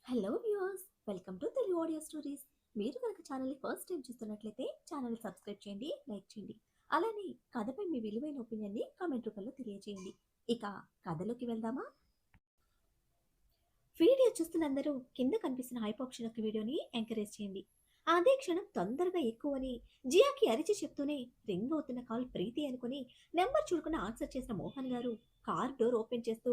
Hello viewers, welcome to Telugu audio stories. మీరు కనుక ఛానల్ని ఫస్ట్ టైం చూస్తున్నట్లయితే ఛానల్ని సబ్స్క్రైబ్ చేయండి, లైక్ చేయండి. అలానే కథపై మీ విలువైన ఒపీనియన్ని కామెంట్ రూపంలో తెలియజేయండి. ఇక కథలోకి వెళ్దామా? వీడియో చూస్తున్న అందరూ కింద కనిపిస్తున్న హైప్ ఆప్షన్ యొక్క వీడియోని ఎంకరేజ్ చేయండి. అదే క్షణం తొందరగా ఎక్కువని జియాకి అరిచి చెప్తూనే రింగ్ అవుతున్న కాల్ ప్రీతి అనుకుని నెంబర్ చూడకుండా ఆన్సర్ చేసిన మోహన్ గారు కార్ డోర్ ఓపెన్ చేస్తూ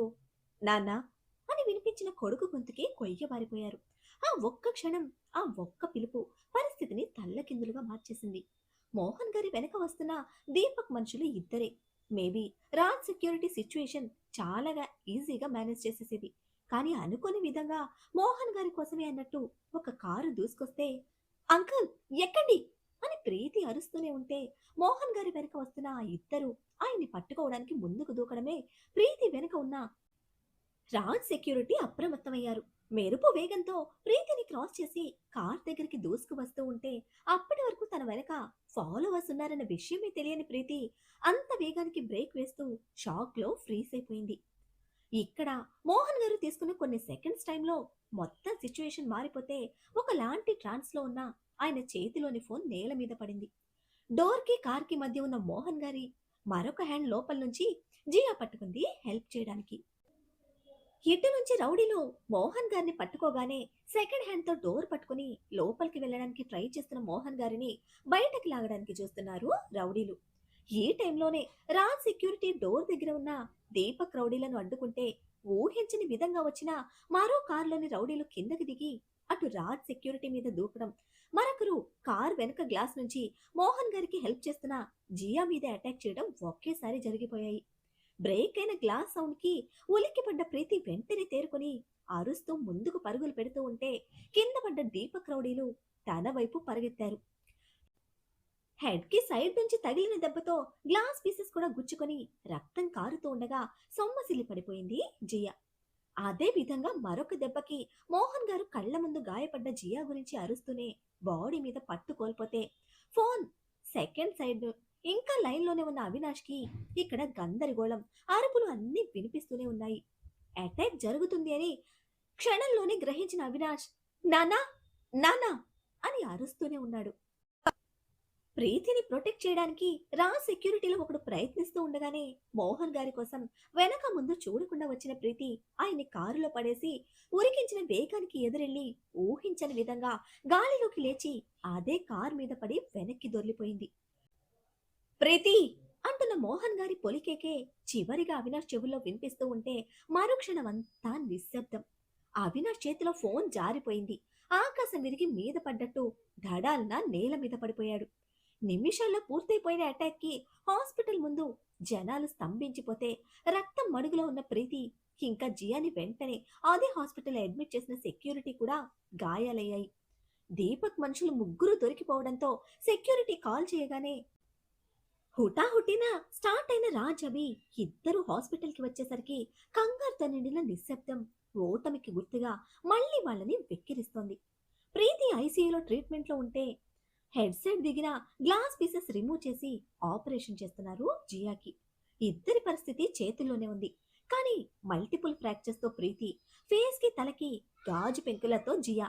నాన్న అని వినిపించిన కొడుకు గొంతుకి కొయ్యబారిపోయారు. ఆ ఒక్క క్షణం, ఆ ఒక్క పిలుపు పరిస్థితిని తల్లకిందులుగా మార్చేసింది. మోహన్ గారి వెనక వస్తున్న దీపక్ మనుషులు ఇద్దరే. మేబీ రాజ్ సెక్యూరిటీ సిచ్యుయేషన్ చాలాగా ఈజీగా మేనేజ్ చేసేసేది. కానీ అనుకోని విధంగా మోహన్ గారి కోసమే అన్నట్టు ఒక కారు దూసుకొస్తే అంకుల్ ఎక్కండి అని ప్రీతి అరుస్తూనే ఉంటే మోహన్ గారి వెనక వస్తున్న ఆ ఇద్దరు ఆయన్ని పట్టుకోవడానికి ముందుకు దూకడమే ప్రీతి వెనక ఉన్న రాజ్ సెక్యూరిటీ అప్రమత్తమయ్యారు. మెరుపు వేగంతో ప్రీతిని క్రాస్ చేసి కార్ దగ్గరికి దూసుకు వస్తూ ఉంటే అప్పటి వరకు తన వెనక ఫాలోవర్స్ ఉన్నారన్న విషయమే తెలియని ప్రీతి అంత వేగానికి బ్రేక్ వేస్తూ షాక్ లో ఫ్రీజ్ అయిపోయింది. ఇక్కడ మోహన్ గారు తీసుకున్న కొన్ని సెకండ్స్ టైంలో మొత్తం సిచ్యుయేషన్ మారిపోతే ఒకలాంటి ట్రాన్స్ లో ఉన్న ఆయన చేతిలోని ఫోన్ నేల మీద పడింది. డోర్ కి కార్ కి మధ్య ఉన్న మోహన్ గారి మరొక హ్యాండ్ లోపల నుంచి జియా పట్టుకుంది హెల్ప్ చేయడానికి. ఇటు నుంచి రౌడీలు మోహన్ గారిని పట్టుకోగానే సెకండ్ హ్యాండ్ తో డోర్ పట్టుకుని లోపలికి వెళ్ళడానికి ట్రై చేస్తున్న మోహన్ గారిని బయటకి లాగడానికి చూస్తున్నారు రౌడీలు. ఈ టైంలోనే రాజ్ సెక్యూరిటీ డోర్ దగ్గర ఉన్న దీపక్ రౌడీలను అడ్డుకుంటే ఊహించని విధంగా వచ్చిన మరో కారులోని రౌడీలు కిందకి దిగి అటు రాజ్ సెక్యూరిటీ మీద దూకడం, మరొకరు కార్ వెనుక గ్లాస్ నుంచి మోహన్ గారికి హెల్ప్ చేస్తున్న జియా మీద అటాక్ చేయడం ఒకేసారి జరిగిపోయాయి. బ్రేక్ అయిన గ్లాస్ సౌండ్ కి ఉలిక్కిపడ్డ ప్రీతి వెంటనే తేరుకొని అరుస్తూ ముందుకు పరుగులు పెడుతూ ఉంటే కింద పడ్డ దీపక్ రౌడీలు తన వైపు పరిగెత్తారు. హెడ్ కి సైడ్ నుంచి తగిలిన దెబ్బతో గ్లాస్ పీసెస్ కూడా గుచ్చుకొని రక్తం కారుతూ ఉండగా సొమ్మసిల్లి పడిపోయింది జియా. అదే విధంగా మరొక దెబ్బకి మోహన్ గారు కళ్ల ముందు గాయపడ్డ జియా గురించి అరుస్తూనే బాడీ మీద పట్టు కోల్పోతే ఫోన్ సెకండ్ సైడ్ ఇంకా లైన్లోనే ఉన్న అవినాష్ కి ఇక్కడ గందరగోళం, అరుపులు అన్నీ వినిపిస్తూనే ఉన్నాయి. అటాక్ జరుగుతుంది అని క్షణంలోనే గ్రహించిన అవినాష్ నానా నానా అని అరుస్తూనే ఉన్నాడు. ప్రీతిని ప్రొటెక్ట్ చేయడానికి రా సెక్యూరిటీలో ఒకడు ప్రయత్నిస్తూ ఉండగానే మోహన్ గారి కోసం వెనక ముందు చూడకుండా వచ్చిన ప్రీతి ఆయన్ని కారులో పడేసి ఉరికించిన వేగానికి ఎదురెళ్లి ఊహించని విధంగా గాలిలోకి లేచి అదే కారు మీద పడి వెనక్కి దొర్లిపోయింది. ప్రీతి అంటున్న మోహన్ గారి పొలికేకే చివరిగా అవినాష్ చెవుల్లో వినిపిస్తూ ఉంటే మరుక్షణమంతా నిశ్శబ్దం. అవినాష్ చేతిలో ఫోన్ జారిపోయింది. ఆకాశం విరిగి మీద పడ్డట్టు ధడాల్న నేల మీద పడిపోయాడు. నిమిషాల్లో పూర్తయిపోయిన అటాక్ కి హాస్పిటల్ ముందు జనాలు స్తంభించిపోతే రక్తం మడుగులో ఉన్న ప్రీతి ఇంకా జియాని వెంటనే అదే హాస్పిటల్ అడ్మిట్ చేసిన సెక్యూరిటీ కూడా గాయాలయ్యాయి. దీపక్ మనుషులు ముగ్గురు దొరికిపోవడంతో సెక్యూరిటీ కాల్ చేయగానే హుటాహుటిన స్టార్ట్ అయిన రాజ్ అభి ఇద్దరు హాస్పిటల్ కి వచ్చేసరికి కంగారుతో నిండిన నిశ్శబ్దం ఓటమికి గుర్తుగా మళ్ళీ వాళ్ళని వెక్కిరిస్తోంది. ప్రీతి ఐసీయూలో ట్రీట్మెంట్ లో ఉంటే హెడ్ సెట్ దిగిన గ్లాస్ పీసెస్ రిమూవ్ చేసి ఆపరేషన్ చేస్తున్నారు జియాకి. ఇద్దరి పరిస్థితి చేతుల్లోనే ఉంది. కానీ మల్టిపుల్ ఫ్రాక్చర్స్ తో ప్రీతి, ఫేస్ కి తలకి గాజు పెంకులతో జియా.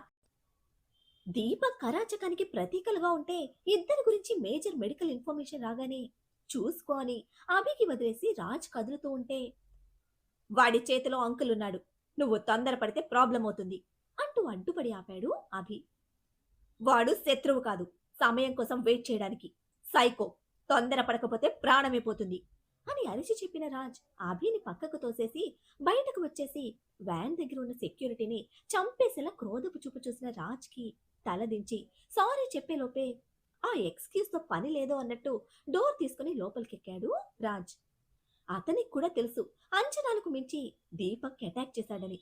దీపక్ కరాచకానికి ప్రతీకలుగా ఉంటే ఇద్దరి గురించి మేజర్ మెడికల్ ఇన్ఫర్మేషన్ రాగానే చూసుకో అని అభికి వదిలేసి రాజ్ కదులుతూ ఉంటే వాడి చేతిలో అంకులున్నాడు, నువ్వు తొందరపడితే ప్రాబ్లం అవుతుంది అంటూ అడ్డుపడి ఆపాడు అభి. వాడు శత్రువు కాదు, సమయం కోసం వెయిట్ చేయడానికి సైకో, తొందరపడకపోతే ప్రాణమే పోతుంది అని అరిచి చెప్పిన రాజ్ అభిని పక్కకు తోసేసి బయటకు వచ్చేసి వ్యాన్ దగ్గర ఉన్న సెక్యూరిటీని చంపేసేలా క్రోధపు చూపు చూసిన రాజ్కి తలదించి సారీ చెప్పేలోపే ఆ ఎక్స్క్యూజ్ తో పని లేదో అన్నట్టు డోర్ తీసుకుని లోపలికెక్కాడు రాజ్. అతనికి కూడా తెలుసు అంచనాలకు మించి దీపక్ అటాక్ చేశాడని.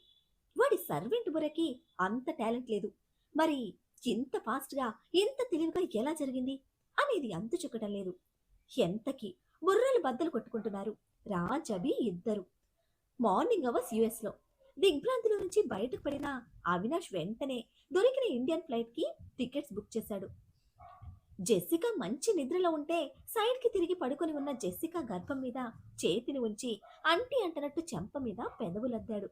వాడి సర్వెంట్ బుర్రకి అంత టాలెంట్ లేదు. మరి ఇంత ఫాస్ట్ గా ఇంత తెలివిగా ఎలా జరిగింది అనేది అంతు చుక్కటం లేదు. ఎంతకి బుర్రలు బద్దలు కొట్టుకుంటున్నారు రాజ్ అభి ఇద్దరు. మార్నింగ్ అవర్స్ యుఎస్ లో దిగ్భ్రాంతిలో నుంచి బయటకు పడిన అవినాష్ వెంటనే దొరికిన ఇండియన్ ఫ్లైట్ కి టికెట్స్ బుక్ చేశాడు. జెస్సికా మంచి నిద్రలో ఉంటే సైడ్ కి తిరిగి పడుకొని ఉన్న జెస్సికా గర్భం మీద చేతిని ఉంచి అంటి అంటనట్టు చెంప మీద పెదవులద్దాడు.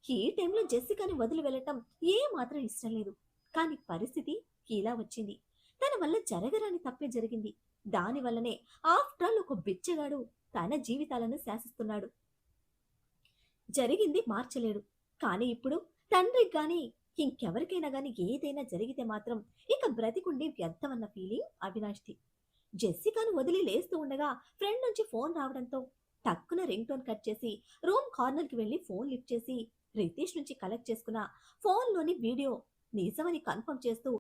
ఈ టైంలో జెస్సికాని వదిలి వెళ్ళటం ఏమాత్రం ఇష్టం లేదు. కానీ పరిస్థితి ఇలా వచ్చింది. తన వల్ల జరగరాని తప్పే జరిగింది. దానివల్లనే ఆఫ్టర్ ఆల్ ఒక బిచ్చగాడు తన జీవితాలను శాసిస్తున్నాడు. జరిగింది మార్చలేడు. కానీ ఇప్పుడు తండ్రికి గాని, ఇంకెవరికైనా గాని ఏదైనా జరిగితే మాత్రం ఇక బ్రతికుండి వ్యర్థమన్న ఫీలింగ్ అవినాష్‌ది. జెస్సికాను వదిలి లేస్తూ ఉండగా ఫ్రెండ్ నుంచి ఫోన్ రావడంతో టక్కున రింగ్ టోన్ కట్ చేసి రూమ్ కార్నర్‌కి వెళ్లి ఫోన్ లిఫ్ట్ చేసి రితేష్ నుంచి కలెక్ట్ చేసుకున్న ఫోన్‌లోని వీడియో నిజమని కన్ఫర్మ్ చేస్తూ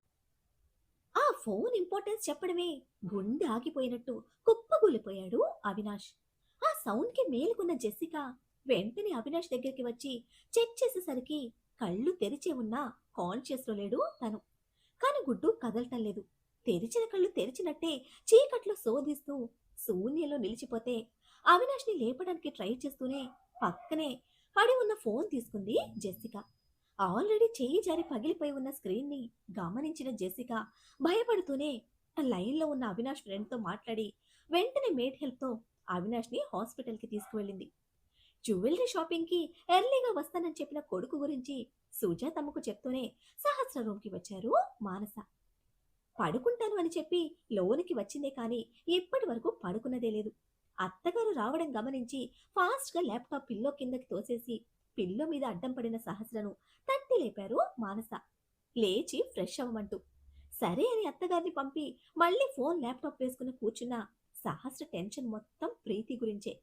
ఆ ఫోన్ ఇంపార్టెన్స్ చెప్పడమే గుండె ఆగిపోయినట్టు కుప్పగూలిపోయాడు అవినాష్. ఆ సౌండ్‌కి మేలుకున్న జెస్సిక వెంటనే అవినాష్ దగ్గరికి వచ్చి చెక్ చేసేసరికి కళ్ళు తెరిచే ఉన్నా కాన్షియస్‌లో లేడు తను. కానీ గుడ్డు కదలటం లేదు. తెరిచిన కళ్ళు తెరిచినట్టే చీకట్లో శోధిస్తూ శూన్యంలో నిలిచిపోతే అవినాష్‌ని లేపడానికి ట్రై చేస్తూనే పక్కనే పడి ఉన్న ఫోన్ తీసుకుంది జెస్సిక. ఆల్రెడీ చెయ్యి జారి పగిలిపోయి ఉన్న స్క్రీన్ని గమనించిన జెసిక భయపడుతూనే లైన్‌లో ఉన్న అవినాష్ ఫ్రెండ్‌తో మాట్లాడి వెంటనే మేడ్ హెల్ప్‌తో అవినాష్‌ని హాస్పిటల్‌కి తీసుకువెళ్ళింది. జ్యువెలరీ షాపింగ్‌కి ఎర్లీగా వస్తానని చెప్పిన కొడుకు గురించి సుజాతమ్మకు చెప్తూనే సహస్ర రూమ్‌కి వచ్చారు మానస. పడుకుంటాను అని చెప్పి లోనికి వచ్చిందే కానీ ఇప్పటి వరకు పడుకున్నదే లేదు. అత్తగారు రావడం గమనించి ఫాస్ట్‌గా ల్యాప్‌టాప్ పిల్లో కిందకి తోసేసి పిల్లో మీద అడ్డం పడిన సహస్రను తట్టి లేపారు మానస. లేచి ఫ్రెష్ అవ్వమంటూ. సరే అని అత్తగారిని పంపి మళ్ళీ ఫోన్ ల్యాప్‌టాప్ వేసుకుని కూర్చున్న సహస్ర టెన్షన్ మొత్తం ప్రీతి గురించే.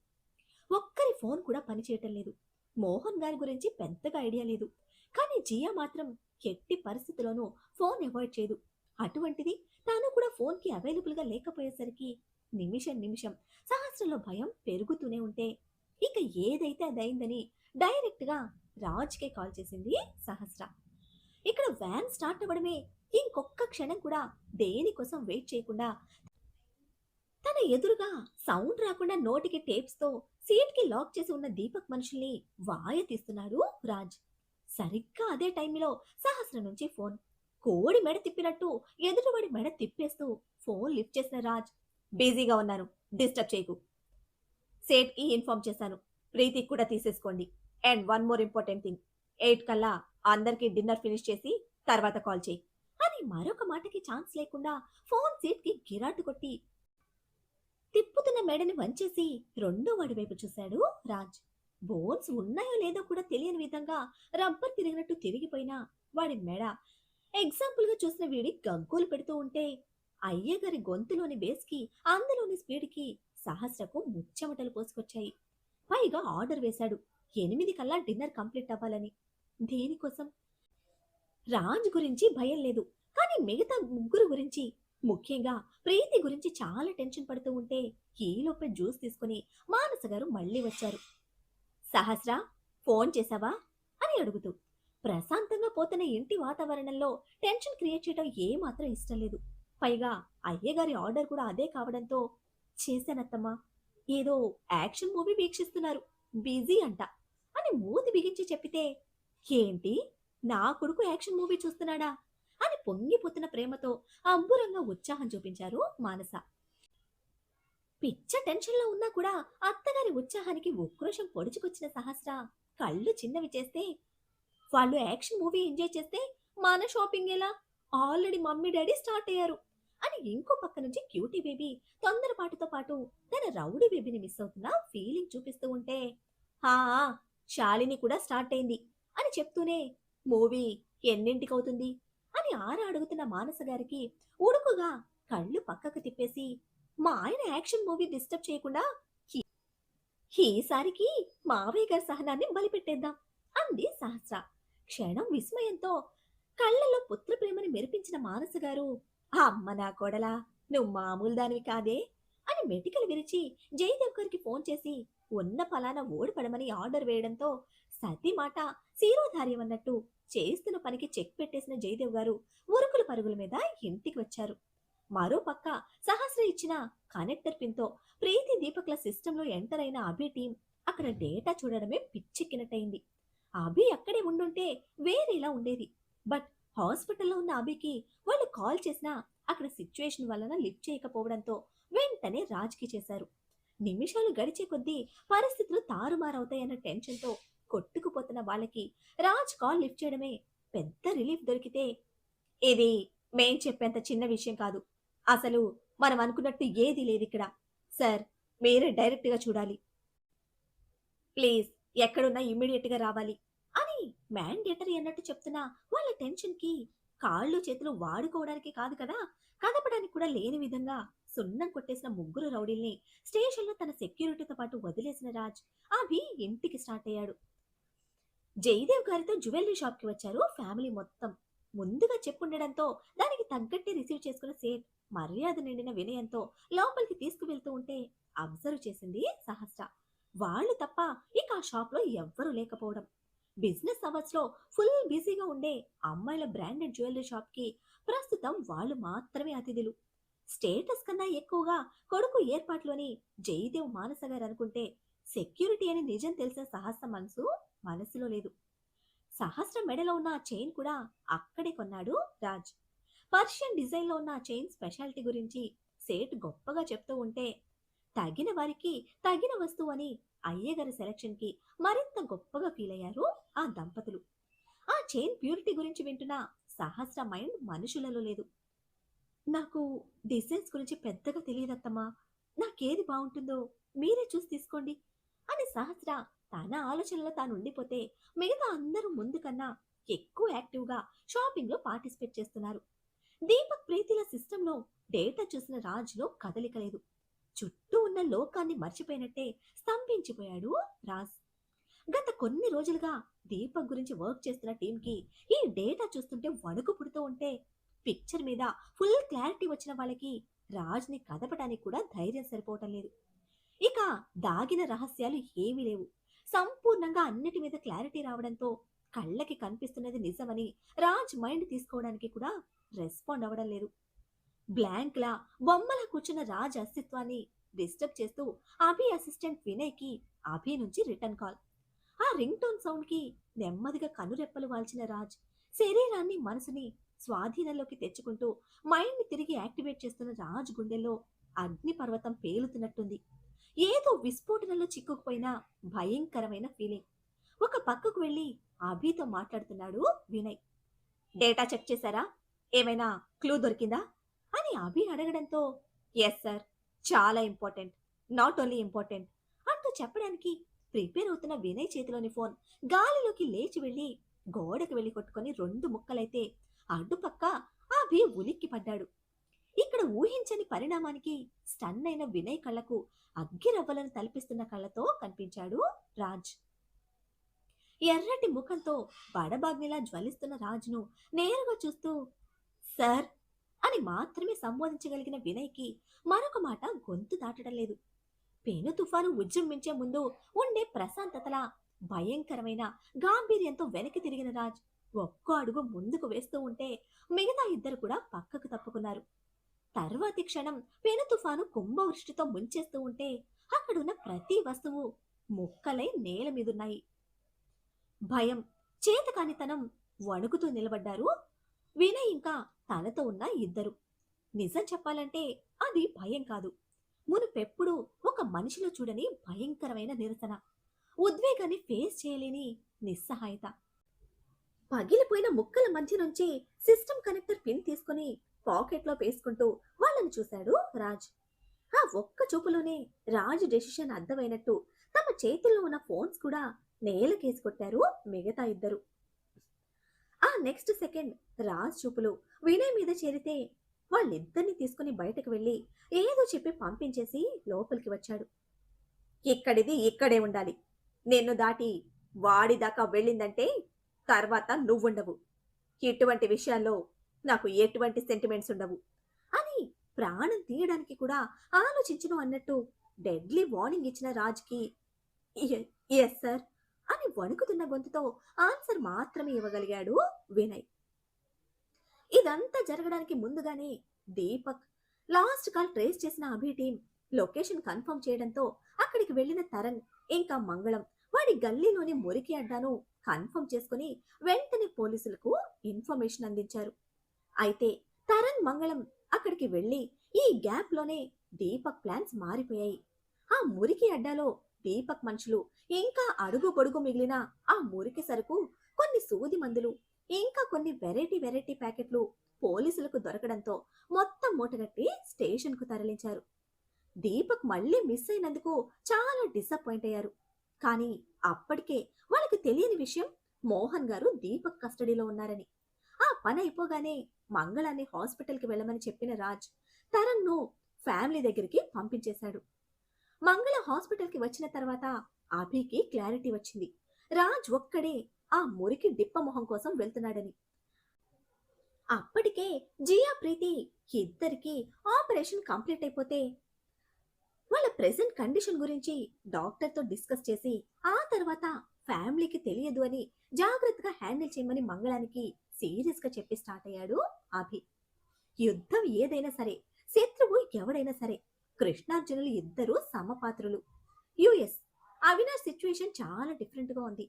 ఒక్కరి ఫోన్ కూడా పనిచేయటం లేదు. మోహన్ గారి గురించి పెద్దగా ఐడియా లేదు. కానీ జియా మాత్రం ఎట్టి పరిస్థితిలోనూ ఫోన్ అవాయిడ్ చేయదు. అటువంటిది తాను కూడా ఫోన్‌కి అవైలబుల్‌గా లేకపోయేసరికి నిమిషం నిమిషం సహస్రలో భయం పెరుగుతూనే ఉంటే ఇక ఏదైతే అదయిందని డైరెక్ట్‌గా రాజ్‌కే కాల్ చేసింది సహస్ర. ఇక్కడ వ్యాన్ స్టార్ట్ అవ్వడమే ఇంకొక్క క్షణం కూడా దేనికోసం వెయిట్ చేయకుండా తన ఎదురుగా సౌండ్ రాకుండా నోటికి టేప్స్‌తో సీట్‌కి లాక్ చేసి ఉన్న దీపక్ మనుషుల్ని వాయ తీస్తున్నాడు రాజ్. సరిగ్గా అదే టైంలో సహస్ర నుంచి ఫోన్. కోడి మెడ తిప్పినట్టు ఎదుటివాడి మెడ తిప్పేస్తూ ఫోన్ లిఫ్ట్ చేసిన రాజ్, బిజీగా ఉన్నాను, డిస్టర్బ్ చేయకు. సేట్‌కి ఇన్ఫార్మ్ చేశాను. ప్రీతికి కూడా తీసేసుకోండి. And one more important thing. 8 కల్లా అందరికీ డిన్నర్ ఫినిష్ చేసి తర్వాత కాల్ చేయి. అని మరొక మాటకి ఛాన్స్ లేకుండా ఫోన్ సీట్‌కి గిరాటు కొట్టి తిప్పుతున్న మెడని వంచేసి రెండో వాడి వైపు చూశాడు రాజ్. బోన్స్ ఉన్నాయో లేదో కూడా తెలియని విధంగా రబ్బర్ తిరిగినట్టు తిరిగిపోయినా వాడి మెడ ఎగ్జాంపుల్‌గా చూసిన వీడి గగ్గోలు పెడుతూ ఉంటే అయ్యగారి గొంతులోని బేస్‌కి అందులోని స్పీడ్‌కి సహస్రకు ముచ్చెమటలు పోసుకొచ్చాయి. పైగా ఆర్డర్ వేశాడు. 8 కల్లా డిన్నర్ కంప్లీట్ అవ్వాలని. దేనికోసం? రాజ్ గురించి భయం లేదు. కానీ మిగతా ముగ్గురు గురించి, ముఖ్యంగా ప్రీతి గురించి చాలా టెన్షన్ పడుతూ ఉంటే ఈలోపే జ్యూస్ తీసుకుని మానస గారు మళ్ళీ వచ్చారు. సహస్ర, ఫోన్ చేశావా అని అడుగుతూ. ప్రశాంతంగా పోతున్న ఇంటి వాతావరణంలో టెన్షన్ క్రియేట్ చేయడం ఏమాత్రం ఇష్టం లేదు. పైగా అయ్యగారి ఆర్డర్ కూడా అదే కావడంతో చేశానత్తమ్మా. ఏదో యాక్షన్ మూవీ వీక్షిస్తున్నారు. బిజీ అంట అని మూతి బిగించి చెప్పితే ఏంటి, నా కొడుకు యాక్షన్ మూవీ చూస్తున్నాడా అని పొంగిపోతున్న ప్రేమతో అంబురంగా ఉత్సాహం చూపించారు మానస. పిచ్చ టెన్షన్‌లో ఉన్నా కూడా అత్తగారి ఉత్సాహానికి ఉక్రోషం పొడుచుకొచ్చిన సహస్ర కళ్ళు చిన్నవి చేస్తే, వాళ్ళు యాక్షన్ మూవీ ఎంజాయ్ చేస్తే మన షాపింగ్ ఎలా? ఆల్రెడీ మమ్మీ డాడీ స్టార్ట్ అయ్యారు అని ఇంకో పక్క నుంచి క్యూటీ బేబీ తొందరపాటుతో పాటు తన రౌడీ బేబీని మిస్ అవుతున్న ఫీలింగ్ చూపిస్తూ ఉంటే, "హా, శాలిని కూడా స్టార్ట్ అయింది" అని చెప్తూనే మూవీ ఎన్నింటికవుతుంది అని ఆరా అడుగుతున్న మానస గారికి ఉడుకుగా కళ్ళు పక్కకు తిప్పేసి, మా ఆయన యాక్షన్ మూవీ డిస్టర్బ్ చేయకుండా ఈ ఈసారికి మావయ్య గారి సహనాన్ని బలిపెట్టేద్దాం అంది సహస్ర. క్షణం విస్మయంతో కళ్ళలో పుత్ర ప్రేమని మెరిపించిన మానస గారు, అమ్మ నా కోడలా, నువ్వు మామూలు దానివి కాదే అని మెటికలు విరిచి జయదేవ్ గారికి ఫోన్ చేసి ఉన్న ఫలానా ఓడిపడమని ఆర్డర్ వేయడంతో సతీ మాట శిరోధార్యం అన్నట్టు చేస్తున్న పనికి చెక్ పెట్టేసిన జయదేవ్ గారు ఉరుకుల పరుగుల మీద ఇంటికి వచ్చారు. మరో పక్క సహస్ర ఇచ్చిన కనెక్టర్ పిన్‌తో ప్రీతి దీపక్‌ల సిస్టంలో ఎంటర్ అయిన అభి టీం అక్కడ డేటా చూడడమే పిచ్చెక్కినట్టయింది. అభి అక్కడే ఉండుంటే వేరేలా ఉండేది. బట్ హాస్పిటల్‌లో ఉన్న అభికి వాళ్ళు కాల్ చేసినా అక్కడ సిట్యుయేషన్ వలన లిఫ్ట్ చేయకపోవడంతో వెంటనే రాజ్‌కి చేశారు. నిమిషాలు గడిచే కొద్దీ పరిస్థితులు తారుమారవుతాయన్న టెన్షన్‌తో కొట్టుకుపోతున్న వాళ్ళకి రాజ్ కాల్ లిఫ్ట్ చేయడమే పెద్ద రిలీఫ్ దొరికితే, ఇది మేం చెప్పేంత చిన్న విషయం కాదు. అసలు మనం అనుకున్నట్టు ఏదీ లేదిక్కడ. సార్, మీరే డైరెక్ట్‌గా చూడాలి. ప్లీజ్ ఎక్కడున్నా ఇమ్మీడియేట్‌గా రావాలి అని మ్యాండేటరీ అన్నట్టు చెప్తున్నా వాళ్ళ టెన్షన్‌కి కాళ్ళు, చేతులు వాడుకోవడానికి కాదు కదా! కదపడానికి కూడా లేని విధంగా సున్నం కొట్టేసిన ముగ్గురు రౌడీల్ని స్టేషన్‌లో తన సెక్యూరిటీతో పాటు వదిలేసిన రాజ్ అభి ఇంటికి స్టార్ట్ అయ్యాడు. జయదేవ్ గారితో జ్యువెల్లరీ షాప్‌కి వచ్చారు ఫ్యామిలీ మొత్తం. ముందుగా చెప్పుండడంతో దానికి తగ్గట్టే రిసీవ్ చేసుకున్న సేట్ మర్యాద నిండిన వినయంతో లోపలికి తీసుకువెళ్తూ ఉంటే అబ్జర్వ్ చేసింది సహస్ర. వాళ్ళు తప్ప ఇక ఆ షాప్‌లో ఎవ్వరూ లేకపోవడం. బిజినెస్ అవర్స్‌లో ఫుల్ బిజీగా ఉండే అమ్మాయిల బ్రాండెడ్ జ్యువెల్లరీ షాప్‌కి ప్రస్తుతం వాళ్ళు మాత్రమే అతిథులు. స్టేటస్ కన్నా ఎక్కువగా కొడుకు ఏర్పాట్లోని జయదేవ్ మానస గారు అనుకుంటే సెక్యూరిటీ అని నిజం తెలిసిన సహస్ర మనసులో లేదు. సహస్ర మెడలో ఉన్న ఆ చైన్ కూడా అక్కడే కొన్నాడు రాజ్. పర్షియన్ డిజైన్‌లో ఉన్న ఆ చైన్ స్పెషాలిటీ గురించి సేట్ గొప్పగా చెప్తూ ఉంటే, తగిన వారికి తగిన వస్తువు అని అయ్యగారి సెలక్షన్‌కి మరింత గొప్పగా ఫీల్ అయ్యారు ఆ దంపతులు. ఆ చైన్ ప్యూరిటీ గురించి వింటున్న సహస్ర మైండ్ మనుషులలో లేదు. నాకు డిజైన్స్ గురించి పెద్దగా తెలియదత్తమ్మా. నాకేది బావుంటుందో మీరే చూసి తీసుకోండి అని సహస్ర తన ఆలోచనలో తాను ఉండిపోతే మిగతా అందరూ ముందు కన్నా ఎక్కువ యాక్టివ్‌గా షాపింగ్‌లో పార్టిసిపేట్ చేస్తున్నారు. దీపక్ ప్రీతిల సిస్టంలో డేటా చూసిన రాజ్‌లో కదలిక లేదు. చుట్టూ ఉన్న లోకాన్ని మర్చిపోయినట్టే స్తంభించిపోయాడు రాజ్. గత కొన్ని రోజులుగా దీపక్ గురించి వర్క్ చేస్తున్న టీంకి ఈ డేటా చూస్తుంటే వణుకు పుడుతూ ఉంటే, పిక్చర్ మీద ఫుల్ క్లారిటీ వచ్చిన వాళ్ళకి రాజ్‌ని కదపడానికి కూడా ధైర్యం సరిపోవటం లేదు. ఇక దాగిన రహస్యాలు ఏమీ లేవు. సంపూర్ణంగా అన్నిటి మీద క్లారిటీ రావడంతో కళ్ళకి కనిపిస్తున్నది నిజమని రాజ్ మైండ్ తీసుకోవడానికి కూడా రెస్పాండ్ అవ్వడం లేదు. బ్లాంక్‌లా బొమ్మలా కూర్చున్న రాజ్ అస్తిత్వాన్ని డిస్టర్బ్ చేస్తూ అభి అసిస్టెంట్ వినయ్‌కి అభి నుంచి రిటర్న్ కాల్. ఆ రింగ్ టోన్ సౌండ్‌కి నెమ్మదిగా కనురెప్పలు వాల్చిన రాజ్ శరీరాన్ని, మనసుని స్వాధీనంలోకి తెచ్చుకుంటూ మైండ్‌ని తిరిగి యాక్టివేట్ చేస్తున్న రాజ్ గుండెల్లో అగ్నిపర్వతం పేలుతున్నట్టుంది. ఏదో విస్ఫోటనంలో చిక్కుకుపోయిన భయంకరమైన ఫీలింగ్. ఒక పక్కకు వెళ్లి అభితో మాట్లాడుతున్నాడు వినయ్. డేటా చెక్ చేశారా? ఏమైనా క్లూ దొరికిందా అని అభి అడగడంతో, ఎస్ సార్, చాలా ఇంపార్టెంట్, నాట్ ఓన్లీ ఇంపార్టెంట్ అంటూ చెప్పడానికి ప్రిపేర్ అవుతున్న వినయ్ చేతిలోని ఫోన్ గాలిలోకి లేచి వెళ్లి గోడకు వెళ్లి కొట్టుకొని రెండు ముక్కలైతే అడ్డుపక్క అభి ఉలిక్కి పడ్డాడు. ఇక్కడ ఊహించని పరిణామానికి స్టన్ అయిన వినయ్ కళ్ళకు అగ్గిరవ్వలను తలపిస్తున్న కళ్ళతో కనిపించాడు రాజ్. ఎర్రటి ముఖంతో బడబాగ్నిలా జ్వలిస్తున్న రాజును నేరుగా చూస్తూ సార్ అని మాత్రమే సంబోధించగలిగిన వినయ్కి మరొక మాట గొంతు దాటడం లేదు. పెను తుఫాను ఉజ్జృంభించే ముందు ఉండే ప్రశాంతతలా భయంకరమైన గాంభీర్యంతో వెనక్కి తిరిగిన రాజ్ ఒక్కో అడుగు ముందుకు వేస్తూ ఉంటే మిగతా ఇద్దరు కూడా పక్కకు తప్పుకున్నారు. తర్వాతి క్షణం పెను తుఫాను కుంభవృష్టితో ముంచేస్తూ ఉంటే అక్కడున్న ప్రతి వస్తువు ముక్కలై నేల మీదున్నాయి. భయం, చేతకానితనం వణుకుతూ నిలబడ్డారు వినయ్ ఇంకా తనతో ఉన్న ఇద్దరు. నిజం చెప్పాలంటే అది భయం కాదు, మునుపెప్పుడు ఒక మనిషిలో చూడని భయంకరమైన నిరసన, ఉద్వేగాన్ని ఫేస్ చేయలేని నిస్సహాయత. పగిలిపోయిన ముక్కల మధ్య నుంచి సిస్టమ్ కనెక్టర్ పిన్ తీసుకుని పాకెట్లో వేసుకుంటూ వాళ్ళని చూశాడు రాజ్. ఆ ఒక్క చూపులోనే రాజ్ డెసిషన్ అర్థమైనట్టు తమ చేతుల్లో ఉన్న ఫోన్స్ కూడా నేలకేసి కొట్టారు మిగతా ఇద్దరు. ఆ నెక్స్ట్ సెకండ్ రాజ్ చూపులు వినయ్ మీద చేరితే వాళ్ళిద్దరిని తీసుకుని బయటకు వెళ్లి ఏదో చెప్పి పంపించేసి లోపలికి వచ్చాడు. ఇక్కడిది ఇక్కడే ఉండాలి. నిన్ను దాటి వాడి దాకా వెళ్ళిందంటే తర్వాత నువ్వుండవు. ఇటువంటి విషయాల్లో నాకు ఎటువంటి సెంటిమెంట్స్ ఉండవు అని ప్రాణం తీయడానికి కూడా ఆలోచించను అన్నట్టు డెడ్లీ వార్నింగ్ ఇచ్చిన రాజ్కి ఎస్ సార్ అని వణుకుతున్న గొంతుతో ఆన్సర్ మాత్రమే ఇవ్వగలిగాడు వినయ్. ఇదంతా జరగడానికి ముందుగానే దీపక్ లాస్ట్ కాల్ ట్రేస్ చేసిన అభి టీం లొకేషన్ కన్ఫర్మ్ చేయడంతో అక్కడికి వెళ్లిన తరణ్ ఇంకా మంగళం వాడి గల్లీలోని మురికి అడ్డాను కన్ఫర్మ్ చేసుకుని వెంటనే పోలీసులకు ఇన్ఫర్మేషన్ అందించారు. అయితే తరణ్, మంగళం అక్కడికి వెళ్లి ఈ గ్యాప్ లోనే దీపక్ ప్లాన్స్ మారిపోయాయి. ఆ మురికి అడ్డాలో దీపక్ మనుషులు ఇంకా అడుగు పొడుగు మిగిలిన ఆ మురికి సరుకు, కొన్ని సూది మందులు, ఇంకా కొన్ని వెరైటీ వెరైటీ ప్యాకెట్లు పోలీసులకు దొరకడంతో మొత్తం మూటగట్టి స్టేషన్కు తరలించారు. దీపక్ మళ్ళీ మిస్ అయినందుకు చాలా డిసప్పాయింట్ అయ్యారు. కానీ అప్పటికే వాళ్ళకి తెలియని విషయం, మోహన్ గారు దీపక్ కస్టడీలో ఉన్నారని. ఆ పని అయిపోగానే మంగళాన్ని హాస్పిటల్కి వెళ్ళమని చెప్పిన రాజ్ తరుణ్ను ఫ్యామిలీ దగ్గరికి పంపించేశాడు. మంగళ హాస్పిటల్కి వచ్చిన తర్వాత అభికి క్లారిటీ వచ్చింది. రాజ్ ఒక్కడే ఆ మురికి డిప్ప మొహం కోసం వెళ్తున్నాడని. అప్పటికే జియా ప్రీతి ఇద్దరికి ఆపరేషన్ కంప్లీట్ అయిపోతే వాళ్ళ ప్రెసెంట్ కండిషన్ గురించి డాక్టర్తో డిస్కస్ చేసి ఆ తర్వాత ఫ్యామిలీకి తెలియదు అని జాగ్రత్తగా హ్యాండిల్ చేయమని మంగళానికి సీరియస్ గా చెప్పి స్టార్ట్ అయ్యాడు అభి. యుద్ధం ఏదైనా సరే, శత్రువు ఎవడైనా సరే, కృష్ణార్జునులు ఇద్దరూ సమపాత్రులు. యుఎస్ అవినాష్ సిచ్యువేషన్ చాలా డిఫరెంట్ గా ఉంది.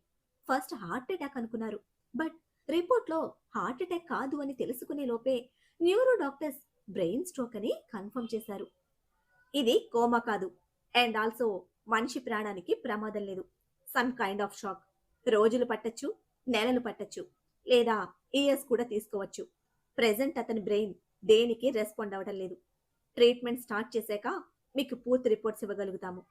ఫస్ట్ హార్ట్ అటాక్ అనుకున్నారు, బట్ రిపోర్ట్ లో హార్ట్ అటాక్ కాదు అని తెలుసుకునే లోపే న్యూరో డాక్టర్స్ బ్రెయిన్ స్ట్రోక్ అని కన్ఫర్మ్ చేశారు. ఇది కోమా కాదు, అండ్ ఆల్సో మనిషి ప్రాణానికి ప్రమాదం లేదు. Some kind of shock. రోజులు పట్టచ్చు, నెలలు పట్టచ్చు, లేదా ఇయర్స్ కూడా తీసుకోవచ్చు. ప్రెజెంట్ అతని బ్రెయిన్ దేనికి రెస్పాండ్ అవ్వడం లేదు. ట్రీట్మెంట్ స్టార్ట్ చేశాక మీకు పూర్తి రిపోర్ట్స్ ఇవ్వగలుగుతాము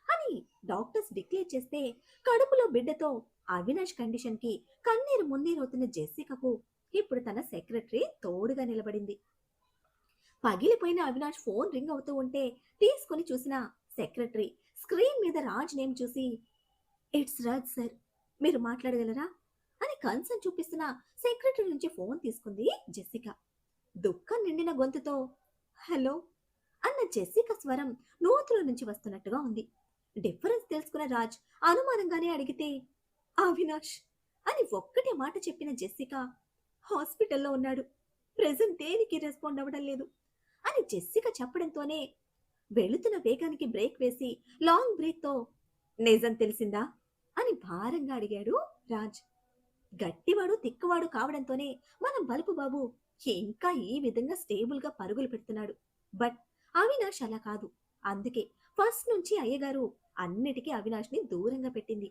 అని డాక్టర్స్ డిక్లేర్ చేస్తే, కడుపులో బిడ్డతో అవినాష్ కండిషన్ కి కన్నీరు మున్నీరవుతున్న జెస్సికకు ఇప్పుడు తన సెక్రటరీ తోడుగా నిలబడింది. పగిలిపోయిన అవినాష్ ఫోన్ రింగ్ అవుతూ ఉంటే తీసుకుని చూసిన సెక్రటరీ స్క్రీన్ మీద రాజ్ నేమ్ చూసి, ఇట్స్ రాజ్ సార్, మీరు మాట్లాడగలరా అని కన్సర్న్ చూపిస్తున్న సెక్రటరీ నుంచి ఫోన్ తీసుకుంది జెస్సిక. దుఃఖం నిండిన గొంతుతో హలో అన్న జెస్సిక స్వరం నూతుల నుంచి వస్తున్నట్టుగా ఉంది. డిఫరెన్స్ తెలుసుకున్న రాజ్ అనుమానంగానే అడిగితే, అవినాష్ అని ఒక్కటే మాట చెప్పిన జెస్సిక, హాస్పిటల్లో ఉన్నాడు, ప్రెజెంట్ దేనికి రెస్పాండ్ అవ్వడం లేదు అని జెస్సిక చెప్పడంతోనే వెళుతున్న వేగానికి బ్రేక్ వేసి లాంగ్ బ్రీత్ తో, నిజం తెలిసిందా అని భారంగా అడిగాడు రాజ్. గట్టివాడు తిక్కువాడు కావడంతోనే మన బలుపు బాబు ఇంకా ఈ విధంగా స్టేబుల్ గా పరుగులు పెడుతున్నాడు. బట్ అవినాష్ అలా కాదు. అందుకే ఫస్ట్ నుంచి అయ్యగారు అన్నిటికీ అవినాష్ ని దూరంగా పెట్టింది.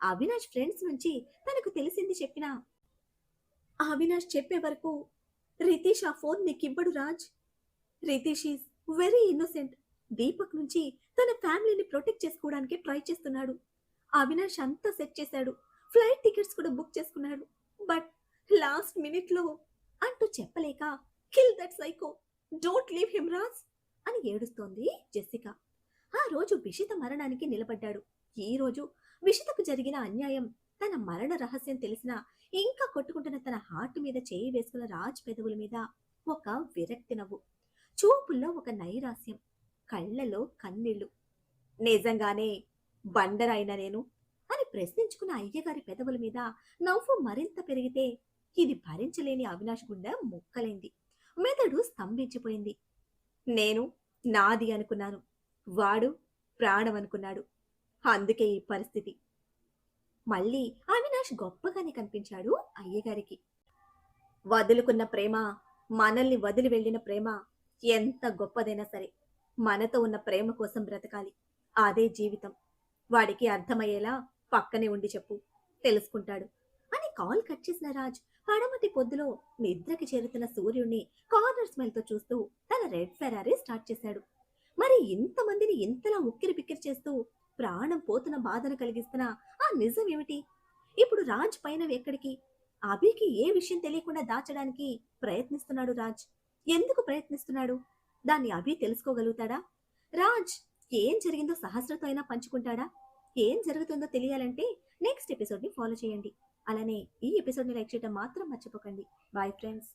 అవినాష్ ఫ్రెండ్స్ నుంచి తనకు తెలిసింది చెప్పినా అవినాష్ చెప్పే వరకు రితీష్ ఆ ఫోన్ నీకివ్వడు Raj. Ritesh is very innocent. Deepak నుంచి తన ఫ్యామిలీని ప్రొటెక్ట్ చేసుకోవడానికి ట్రై చేస్తున్నాడు. అవినాష్ అంతా సెట్ చేశాడు, ఫ్లైట్ టికెట్స్ కూడా బుక్ చేసుకున్నాడు. బట్ లాస్ట్ మినిట్ లో అంటూ చెప్పలేక, kill that psycho, don't leave him Raj అని ఏడుస్తోంది జెస్సిక. ఆ రోజు విషిత మరణానికి నిలబడ్డాడు. ఈ రోజు విషితకు జరిగిన అన్యాయం, తన మరణ రహస్యం తెలిసినా ఇంకా కొట్టుకుంటున్న తన హార్ట్ మీద చేయి వేసుకున్న రాజ్ పెదవుల మీద ఒక విరక్తి నవ్వు, చూపుల్లో ఒక నైరాస్యం, కళ్ళలో కన్నీళ్లు. నిజంగానే బండరాయినా నేను అని ప్రశ్నించుకున్న అయ్యగారి పెదవుల మీద నవ్వు మరింత పెరిగితే, ఇది భరించలేని అవినాష్ గుండె ముక్కలైంది, మెదడు స్తంభించిపోయింది. నేను నాది అనుకున్నాను, వాడు ప్రాణం అనుకున్నాడు. అందుకే ఈ పరిస్థితి. మళ్ళీ అవినాష్ గొప్పగానే కనిపించాడు అయ్యగారికి. వదులుకున్న ప్రేమ, మనల్ని వదిలి వెళ్ళిన ప్రేమ ఎంత గొప్పదైనా సరే మనతో ఉన్న ప్రేమ కోసం బ్రతకాలి. అదే జీవితం. వాడికి అర్థమయ్యేలా పక్కనే ఉండి చెప్పు, తెలుసుకుంటాడు అని కాల్ కట్ చేసిన రాజ్ పడమటి పొద్దులో నిద్రకి చేరుతున్న సూర్యుణ్ణి కార్నర్ స్మైల్ తో చూస్తూ తన రెడ్ ఫెరారీ స్టార్ట్ చేశాడు. మరి ఇంతమందిని ఇంతలా ఉక్కిరి బిక్కిరి చేస్తూ ప్రాణం పోతున్న బాధను కలిగిస్తున్న ఆ నిజం ఏమిటి? ఇప్పుడు రాజ్ పైన ఎక్కడికి? అభికి ఏ విషయం తెలియకుండా దాచడానికి ప్రయత్నిస్తున్నాడు రాజ్. ఎందుకు ప్రయత్నిస్తున్నాడు? దాన్ని అభి తెలుసుకోగలుగుతాడా? రాజ్ ఏం జరిగిందో సహస్రతో అయినా పంచుకుంటాడా? ఏం జరుగుతుందో తెలియాలంటే నెక్స్ట్ ఎపిసోడ్ ని ఫాలో చేయండి. అలానే ఈ ఎపిసోడ్ ని లైక్ చేయడం మాత్రం మర్చిపోకండి. Bye friends.